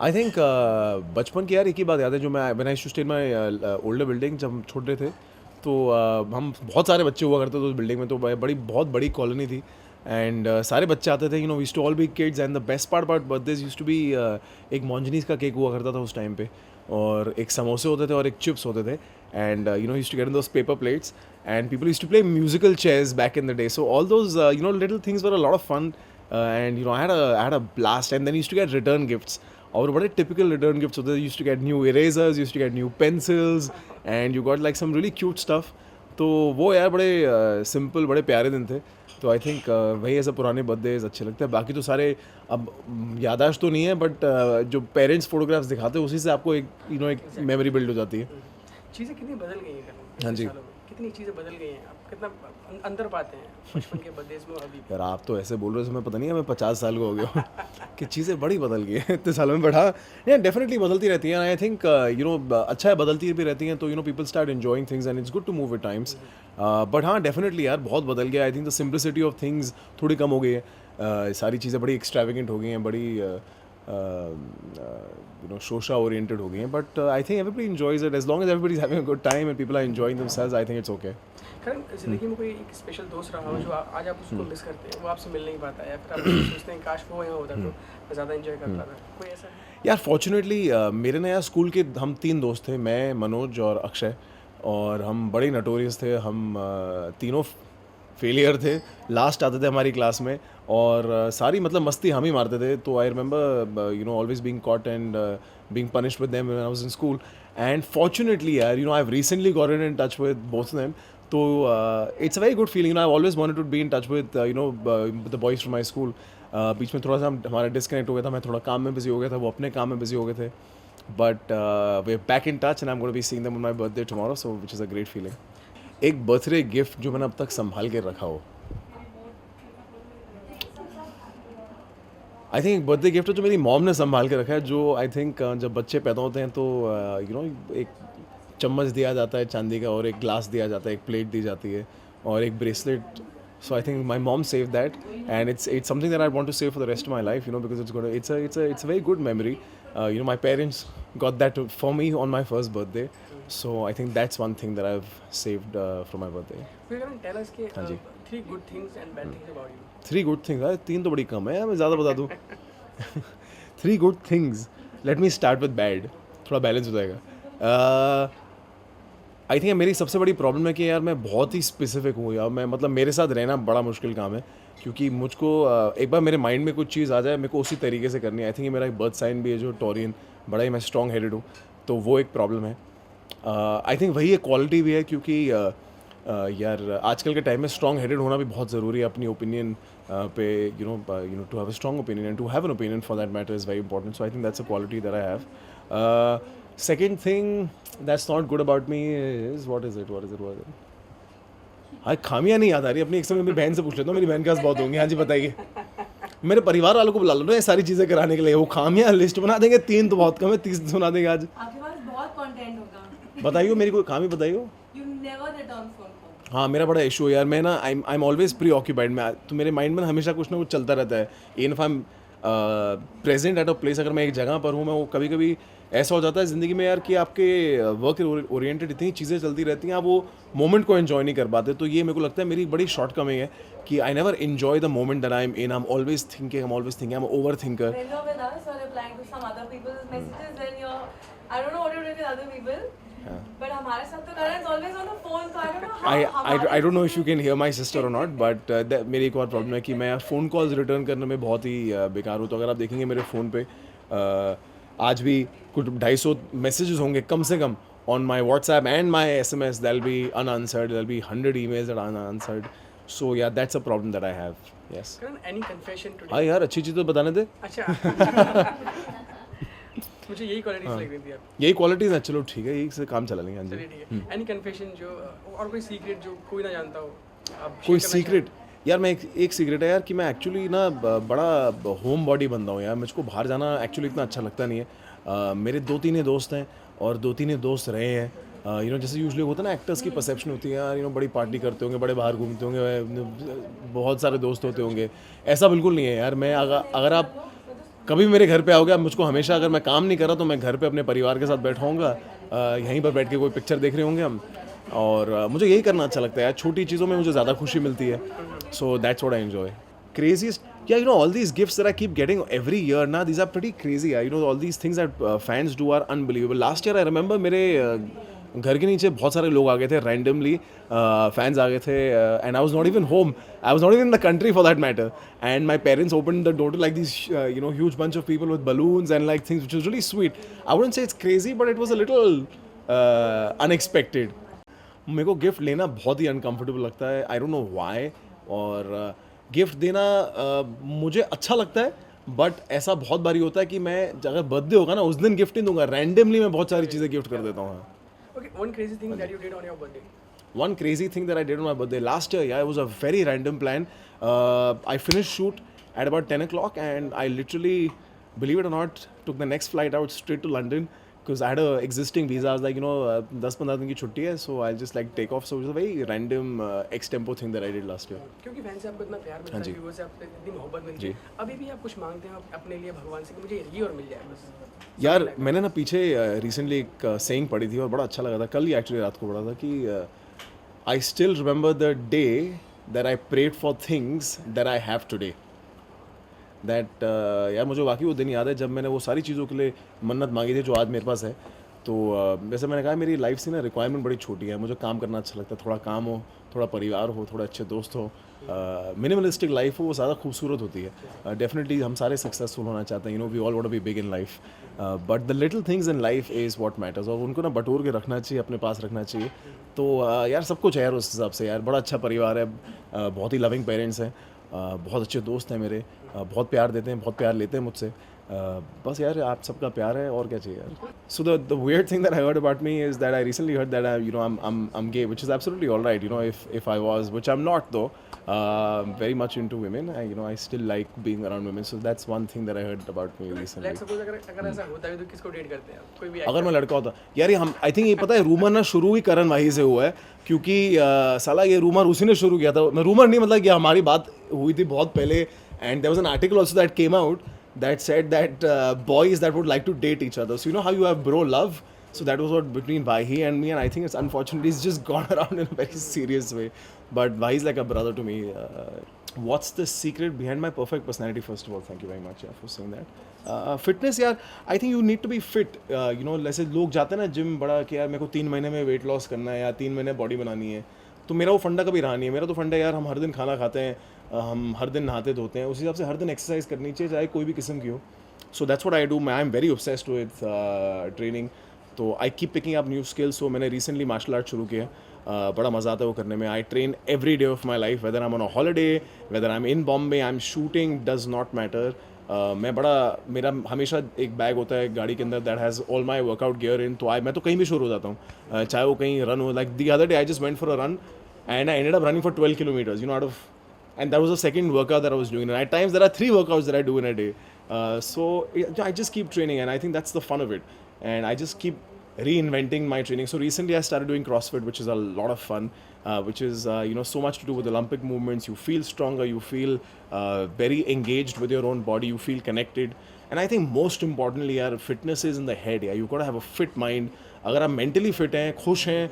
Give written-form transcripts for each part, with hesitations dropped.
I think बचपन की यार एक ही बात याद है जो मैं when I used to stay in my older building, जब हम छोटे थे तो हम बहुत सारे बच्चे हुआ करते थे उस बिल्डिंग में, तो बहुत बड़ी कॉलोनी थी एंड सारे बच्चे आते थे, we used to all be kids and the best part about birthdays used to be एक मॉन्जनीस का केक हुआ करता था उस टाइम पे, और एक समोसे होते थे और एक चिप्स होते थे and used to get in those paper plates and people used to play musical chairs back in the day, so all those little things were a lot of fun, and I had a blast. And then used to get return gifts, और बड़े typical return gifts होते थे. Used to get new erasers, used to get new pencils, and you got like some really cute stuff. तो वो यार बड़े simple बड़े प्यारे दिन थे. तो आई थिंक वही ऐसे पुराने बर्थडेज अच्छे लगते हैं. बाकी तो सारे अब यादाश्त तो नहीं है, बट जो पेरेंट्स फोटोग्राफ्स दिखाते हैं उसी से आपको एक मेमोरी बिल्ड हो जाती है. चीज़ें कितनी बदल गई हैं हाँ जी. सालों में, कितनी चीज़ें बदल गई हैं, आप कितना अंदर पाते हैं बचपन के बर्थडेज में अभी. यार आप तो ऐसे बोल रहे हो, मैं पता नहीं है मैं 50 साल का हो गया हूँ कि चीज़ें बड़ी बदल गई हैं इतने सालों में. बढ़ा या डेफिनेटली बदलती रहती हैं. आई थिंक अच्छा है, बदलती भी रहती हैं, तो people start enjoying things and it's good to move with times. But हाँ, डेफिनेटली यार बहुत बदल गया. I think the simplicity of things थोड़ी कम हो गई है. सारी चीज़ें बड़ी एक्सट्रावेगेंट हो गई हैं, बड़ी शोशा ओरिएंटेड हो गई हैं. But I think everybody enjoys it as long as everybody is having a good time and people are enjoying themselves. I think it's okay. कारण ज़िंदगी में कोई एक स्पेशल दोस्त रहा हो जो आज आप उसको मिस करते हैं, वो आपसे मिल नहीं पाता है, या फिर आप सोचते हैं काश वो यहाँ होता तो मैं ज़्यादा एंजॉय कर पाता. कोई ऐसा है? यार फॉर्चुनेटली मेरे ना यार स्कूल के हम 3 दोस्त थे, मैं, मनोज और अक्षय, और हम बड़े नटोरियस थे. हम तीनों फेलियर थे, लास्ट आते थे हमारी क्लास में, और सारी मतलब मस्ती हम ही मारते थे. तो I remember always being caught and being punished with them when I was in school. And fortunately यार I've recently gotten in touch with both of them. So it's a very good feeling. I've always wanted to be in touch with the boys from my school. बीच में थोड़ा सा हमारा disconnect हो गया था, मैं थोड़ा काम में बिजी हो गया था, वो अपने काम में बिजी हो गए थे. But we're back in touch and I'm going to be seeing them on my birthday tomorrow, so which is a great feeling. एक बर्थडे गिफ्ट जो मैंने अब तक संभाल के रखा हो, आई थिंक बर्थडे गिफ्ट जो मेरी मॉम ने संभाल के रखा है, जो आई थिंक जब बच्चे पैदा होते हैं तो एक चम्मच दिया जाता है चांदी का, और एक ग्लास दिया जाता है, एक प्लेट दी जाती है, और एक bracelet. So I think my mom save that and it's something that I want to save for the rest of my life, because it's a very good memory. My parents got that for me on my first birthday. So I think that's one thing that I have saved for my birthday. Tell us कि हाँ जी. 3 good things and bad things about you. 3 good things, अरे 3 तो बड़ी कम है, मैं ज़्यादा बता दूँ. 3 good things, let me start with bad, थोड़ा बैलेंस हो जाएगा. आई थिंक मेरी सबसे बड़ी प्रॉब्लम है कि यार मैं बहुत ही स्पेसिफिक हूँ यार. मैं मतलब मेरे साथ रहना बड़ा मुश्किल काम है, क्योंकि मुझको एक बार मेरे माइंड में कुछ चीज़ आ जाए, मेरे को उसी तरीके से करनी है. आई थिंक मेरा एक बर्थ साइन भी है जो टॉरियन, बड़ा ही मैं स्ट्रॉन्ग हेडेड हूँ, तो वो एक प्रॉब्लम है. आई थिंक वही एक क्वालिटी भी है, क्योंकि यार आजकल के टाइम में स्ट्रॉन्ग हेडेड होना भी बहुत ज़रूरी है. अपनी ओपिनियन पे to have a strong opinion and to have an opinion for that matter is very important. So I think that's a quality that I have. Second thing that's not good about me is what is it. हाँ, खामियाँ नहीं याद आ रही अपनी. एक समय मेरी बहन से पूछ लेता हूँ, मेरी बहन के पास बहुत होंगी. हाँ जी बताइए. मेरे परिवार वालों को बुला लो ना ये सारी चीज़ें कराने के लिए. वो खामियाँ लिस्ट बना देंगे, 3 तो बहुत कम है, 30 सुना देंगे आज. आपके पास बहुत कंटेंट होगा. बताइए मेरी कोई खामी बताइए. You never return phone call. हाँ, मेरा बड़ा इशू है यार. मैं ना I am always pre occupied. में तो मेरे माइंड में हमेशा कुछ ना कुछ चलता रहता है. If I am present at a place, अगर मैं एक जगह पर हूँ, मैं वो कभी कभी ऐसा हो जाता है ज़िंदगी में यार कि आपके वर्क ओरिएंटेड इतनी चीज़ें चलती रहती हैं, आप वो मोमेंट को एंजॉय नहीं कर पाते. तो ये मेरे को लगता है मेरी बड़ी शॉर्ट कमिंग है कि I never enjoy the moment that I am in. I am always thinking, I am over thinker. When you're with us or replying to some other people's messages, then you're, I don't know what you're doing with other people. But हमारे साथ तो Karan is always on the phone, so I don't know how. I don't know if you can hear my sister or not, but मेरी एक और problem है कि मैं यार फ़ोन कॉल्स रिटर्न करने में बहुत ही बेकार हूँ. तो अगर आप देखेंगे मेरे फ़ोन पे आज भी कुछ 250 मैसेजेस होंगे कम से कम on my WhatsApp and my SMS. They'll be unanswered. There'll be 100 emails that are unanswered. So yeah, that's a problem that I have. Yes. Karan, any confession today? हाँ यार, अच्छी चीज़ तो बताने दे. अच्छा. मुझे यही क्वालिटीज लग रही थी आप. यही क्वालिटीज़ हैं. चलो ठीक है, यही से काम चला लेंगे. हाँ जी. चलिए ठीक है. एनी कन्फेशन जो और कोई सीक्रेट जो कोई ना जानता हो, आप कोई सीक्रेट यार. मैं एक सीक्रेट है यार कि मैं एक्चुअली ना बड़ा होम बॉडी बंदा हूँ यार. मुझको बाहर जाना एक्चुअली इतना अच्छा लगता नहीं है. मेरे 2-3 दोस्त हैं और 2-3 दोस्त रहे हैं. जैसे यूजुअली होता है ना, एक्टर्स की परसेप्शन होती है यार, बड़ी पार्टी करते होंगे, बड़े बाहर घूमते होंगे, बहुत सारे दोस्त होते होंगे. ऐसा बिल्कुल नहीं है यार. मैं अगर आप कभी मेरे घर पे आओगे आप मुझको हमेशा, अगर मैं काम नहीं कर रहा तो मैं घर पे अपने परिवार के साथ बैठा होऊंगा, यहीं पर बैठ के कोई पिक्चर देख रहे होंगे हम, और मुझे यही करना अच्छा लगता है यार, छोटी चीज़ों में मुझे ज़्यादा खुशी मिलती है, सो that's what I enjoy. Craziest, yeah, you know, all these gifts that I keep getting every year now, these are pretty crazy. You know, all these things that fans do are unbelievable. Last year I remember मेरे घर के नीचे बहुत सारे लोग आ गए थे randomly, fans आ गए थे, and I was not even home. I was not even in the country for that matter. And my parents opened the door to like these, you know, huge bunch of people with balloons and like things, which was really sweet. I wouldn't say it's crazy, but it was a little unexpected. मेरे को gift लेना बहुत ही uncomfortable लगता है, I don't know why, और gift देना मुझे अच्छा लगता है, बट ऐसा बहुत बारी होता है कि मैं अगर बर्थडे होगा ना उस दिन गिफ्ट नहीं दूंगा, रैंडमली मैं बहुत सारी चीज़ें गिफ्ट कर देता हूँ. Okay, one crazy thing that you did on your birthday. One crazy thing that I did on my birthday last year, yeah, it was a very random plan. I finished shoot at about 10 o'clock and I literally, believe it or not, took the next flight out straight to London because I had a existing visa. I was like, you know, 10-15 दिन की छुट्टी है, so I'll just like take off. So it was a very random ex-tempo thing that I did last year. क्योंकि fan से आपको इतना प्यार मिलता है, व्यूअर्स से आपको इतनी मोहब्बत मिलती है, अभी भी आप कुछ मांगते हैं अपने लिए भगवान से कि मुझे ये और मिल जाए बस. यार मैंने ना पीछे रिसेंटली एक सेइंग पढ़ी थी और बड़ा अच्छा लगा था, कल ही एक्चुअली रात को पढ़ा था कि I still remember the day that I prayed for things that I have today. That यार मुझे वाकई वो दिन याद है जब मैंने वो सारी चीज़ों के लिए मन्नत मांगी थी जो आज मेरे पास है. तो वैसे मैंने कहा मेरी लाइफ से ना रिक्वायरमेंट बड़ी छोटी है, मुझे काम करना अच्छा लगता है, थोड़ा काम हो, थोड़ा परिवार हो, थोड़े अच्छे दोस्त हो, मिनिमलिस्टिक लाइफ हो, वो ज़्यादा खूबसूरत होती है. डेफिनेटली हम सारे सक्सेसफुल होना चाहते हैं, you know, we all want to be big in life, but the little things in life is what matters, और उनको ना बटोर के रखना चाहिए, अपने पास रखना चाहिए. तो यार सब कुछ है यार उस हिसाब से, यार बड़ा अच्छा परिवार है, बहुत ही लविंग पेरेंट्स हैं, बहुत अच्छे दोस्त हैं मेरे, बहुत प्यार देते हैं, बहुत प्यार लेते हैं मुझसे. बस यार आप सबका प्यार है और क्या चाहिए यार. So the weird thing that I heard about me is that I recently heard that I'm gay, which is absolutely all right, you know, if I was, which I'm not though. Very much into women. I still like being around women, so that's one thing that I heard about me recently. Let's suppose अगर ऐसा होता है तो किसको date करते हैं आप? कोई भी अगर मैं लड़का होता यार, ये हम आई थिंक ये पता है रूमर ना शुरू ही करण भाई से हुआ है, क्योंकि साला ये रूमर उसी ने शुरू किया था. मैं रूमर नहीं, मतलब कि हमारी बात हुई थी बहुत पहले, and there was an article also that came out that said that boys that would like to date each other. So you know how you have bro love? So that was what between Vahi and me, and I think it's unfortunately it's just gone around in a very serious way. But Vahi's like a brother to me. What's the secret behind my perfect personality? First of all, thank you very much for saying that. Fitness यार, I think you need to be fit. You know, जैसे लोग जाते हैं ना gym बड़ा कि यार मेरे को 3 महीने में वेट लॉस करना है या 3 महीने बॉडी बनानी है, तो मेरा वो फंडा कभी रहा नहीं है. मेरा तो फंडा यार हम हर दिन खाना खाते हैं, हम हर दिन नहाते धोते हैं, उस हिसाब से हर दिन एक्सरसाइज करनी चाहिए, चाहे कोई भी किस्म की हो. So that's what I do. I am very obsessed with training, तो I keep picking up new skills. So मैंने रिसेंटली मार्शल आर्ट शुरू किया, बड़ा मज़ा आता है वो करने में. I train every day of my life, whether I am on a holiday, whether I am in Bombay, I am shooting, does not matter. मेरा हमेशा एक बैग होता है गाड़ी के अंदर that has all my workout gear in. तो मैं तो कहीं भी शुरू हो जाता हूँ, चाहे वो कहीं रन हो. Like the other day I just went for a run and I ended up running for 12 kilometers, you know, and that was the second workout that I was doing. And at times there are 3 workouts that I do in a day. So I just keep training, and I think that's the fun of it. And I just keep reinventing my training. So recently I started doing CrossFit, which is a lot of fun, which is, so much to do with Olympic movements. You feel stronger, you feel very engaged with your own body, you feel connected. And I think most importantly, यार, fitness is in the head. You gotta have a fit mind. अगर आप mentally fit हैं, खुश हैं,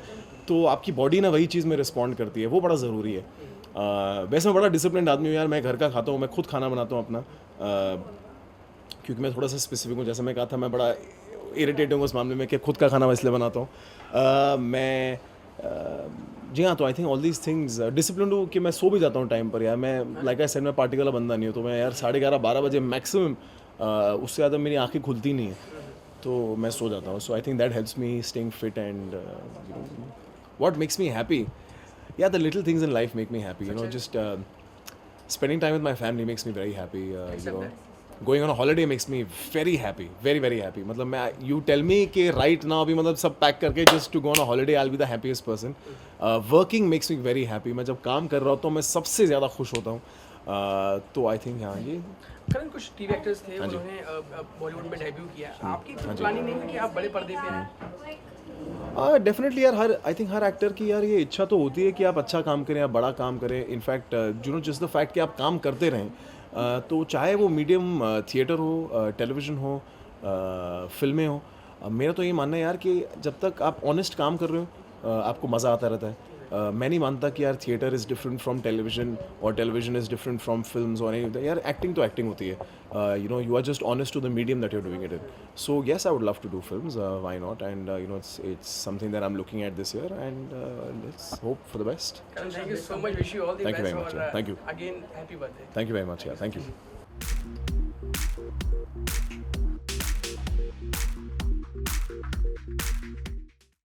तो आपकी body ना वही चीज़ में रिस्पॉन्ड करती है, वो बड़ा ज़रूरी है. वैसे मैं बड़ा डिसिप्लिन आदमी हूँ यार, मैं घर का खाता हूँ, मैं खुद खाना बनाता हूँ अपना, क्योंकि मैं थोड़ा सा स्पेसिफिक हूँ. जैसे मैं कहा था, मैं बड़ा इरिटेटिंग हूँ उस मामले में कि खुद का खाना मैं इसलिए बनाता हूँ. मैं जी हाँ, तो I think all these things discipline हूँ कि मैं सो भी जाता हूँ टाइम पर यार. मैं लाइक आई सेड, मैं पार्टी वाला बंदा नहीं हूँ, तो मैं यार 11:30-12 बजे मैक्सिमम, उससे ज़्यादा मेरी आँखें खुलती नहीं है, तो मैं सो जाता हूँ. So I think that helps me staying fit. And what makes me happy? Yeah, the little things in life make me happy. You know, just spending time with my family makes me very happy. Going on a holiday makes me very happy, very very happy. मतलब you tell me कि right now अभी मतलब सब pack करके just to go on a holiday, I'll be the happiest person. Working makes me very happy. मैं जब काम कर रहा होता हूँ मैं सबसे ज़्यादा खुश होता हूँ. तो आई थिंक हाँ ये करण, कुछ टीवी एक्टर्स थे, उन्होंने बॉलीवुड में डेब्यू किया. आपकी प्लानिंग नहीं थी कि आप बड़े पर्दे पे आए? डेफिनेटली यार, आई थिंक हर एक्टर की यार ये इच्छा तो होती है कि आप अच्छा काम करें, आप बड़ा काम करें. इनफैक्ट जस्ट द फैक्ट कि आप काम करते रहें, तो चाहे वो मीडियम थिएटर हो, टेलीविज़न हो, फ़िल्में हो, मेरा तो ये मानना है यार कि जब तक आप ऑनेस्ट काम कर रहे हो आपको मज़ा आता रहता है। मैं नहीं मानता कि यार theatre is different from television और television is different from films और एनी यार एक्टिंग तो एक्टिंग होती है। You know you are just honest to the medium that you are doing it in. So yes I would love to do films, why not, and you know it's something that I am looking at this year and let's hope for the best. Karan, thank you so much. Wish you all the Thank you best. very much, और, yeah. Thank you. Again, happy birthday. Thank you very much, yeah, thank you.